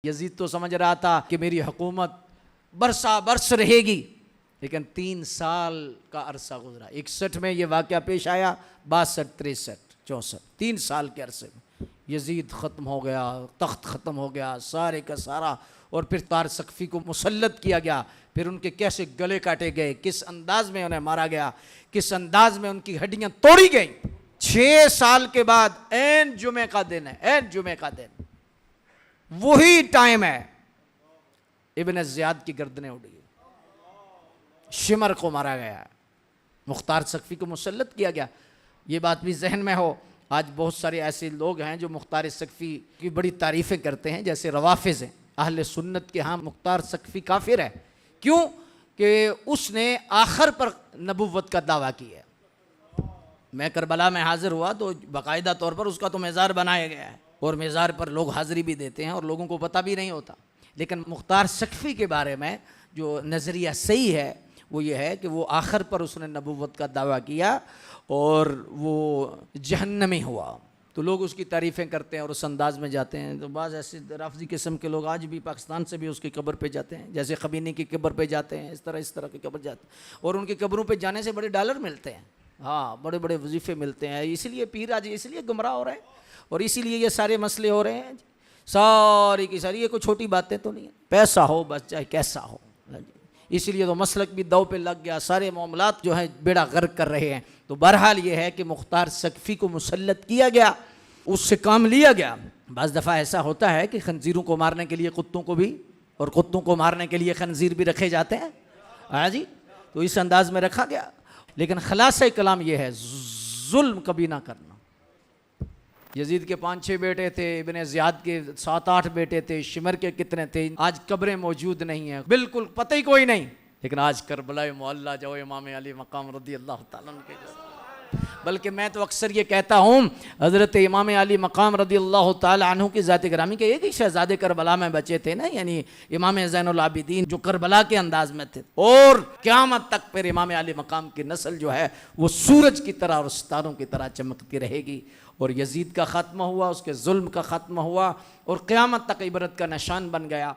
یزید تو سمجھ رہا تھا کہ میری حکومت برسا برس رہے گی، لیکن 3 سال کا عرصہ گزرا۔ 61 میں یہ واقعہ پیش آیا، 62، 63، 64، 3 سال کے عرصے میں یزید ختم ہو گیا، تخت ختم ہو گیا سارے کا سارا، اور پھر تار سقفی کو مسلط کیا گیا۔ پھر ان کے کیسے گلے کاٹے گئے، کس انداز میں انہیں مارا گیا، کس انداز میں ان کی ہڈیاں توڑی گئیں۔ 6 سال کے بعد عین جمعے کا دن ہے، عین جمعے کا دن، وہی ٹائم ہے، ابن زیاد کی گردنیں اڑی، شمر کو مارا گیا، مختار سقفی کو مسلط کیا گیا۔ یہ بات بھی ذہن میں ہو، آج بہت سارے ایسے لوگ ہیں جو مختار سقفی کی بڑی تعریفیں کرتے ہیں، جیسے روافظ ہیں۔ اہل سنت کے ہاں مختار سقفی کافر ہے، کیوں کہ اس نے آخر پر نبوت کا دعویٰ کیا ہے۔ میں کربلا میں حاضر ہوا تو باقاعدہ طور پر اس کا تو مزار بنایا گیا ہے، اور مزار پر لوگ حاضری بھی دیتے ہیں اور لوگوں کو پتہ بھی نہیں ہوتا۔ لیکن مختار سقفی کے بارے میں جو نظریہ صحیح ہے وہ یہ ہے کہ وہ آخر پر اس نے نبوت کا دعویٰ کیا اور وہ جہنمی ہوا، تو لوگ اس کی تعریفیں کرتے ہیں اور اس انداز میں جاتے ہیں۔ تو بعض ایسے رافضی قسم کے لوگ آج بھی پاکستان سے بھی اس کی قبر پہ جاتے ہیں، جیسے خمینی کی قبر پہ جاتے ہیں، اس طرح کی قبر جاتے ہیں، اور ان کی قبروں پہ جانے سے بڑے ڈالر ملتے ہیں، ہاں بڑے بڑے وظیفے ملتے ہیں۔ اسی لیے پیر آج اس لیے گمراہ ہو رہے ہیں، اور اسی لیے یہ سارے مسئلے ہو رہے ہیں، ساری کی ساری، یہ کوئی چھوٹی باتیں تو نہیں ہیں، پیسہ ہو بس چاہے کیسا ہو، اسی لیے تو مسلک بھی دو پہ لگ گیا، سارے معاملات جو ہیں بیڑا غرق کر رہے ہیں۔ تو بہرحال یہ ہے کہ مختار سقفی کو مسلط کیا گیا، اس سے کام لیا گیا۔ بعض دفعہ ایسا ہوتا ہے کہ خنزیروں کو مارنے کے لیے کتوں کو بھی، اور کتوں کو مارنے کے لیے خنزیر بھی رکھے جاتے ہیں، ہاں جی، تو اس انداز میں رکھا گیا۔ لیکن خلاصہ کلام یہ ہے، ظلم کبھی نہ کرنا۔ یزید کے 5-6 بیٹے تھے، ابن زیاد کے 7-8 بیٹے تھے، شمر کے کتنے تھے، آج قبریں موجود نہیں ہیں، بالکل پتہ ہی کوئی نہیں۔ لیکن آج کربلا معلیٰ جاؤ، امام علی مقام رضی اللہ تعالیٰ عنہ کے جیسا، بلکہ میں تو اکثر یہ کہتا ہوں، حضرت امام علی مقام رضی اللہ تعالیٰ عنہ کی ذات گرامی کے ایک ہی شہزادے کربلا میں بچے تھے نا، یعنی امام زین العابدین جو کربلا کے انداز میں تھے، اور قیامت تک پھر امام علی مقام کی نسل جو ہے وہ سورج کی طرح اور ستاروں کی طرح چمکتی رہے گی۔ اور یزید کا خاتمہ ہوا، اس کے ظلم کا خاتمہ ہوا، اور قیامت تک عبرت کا نشان بن گیا۔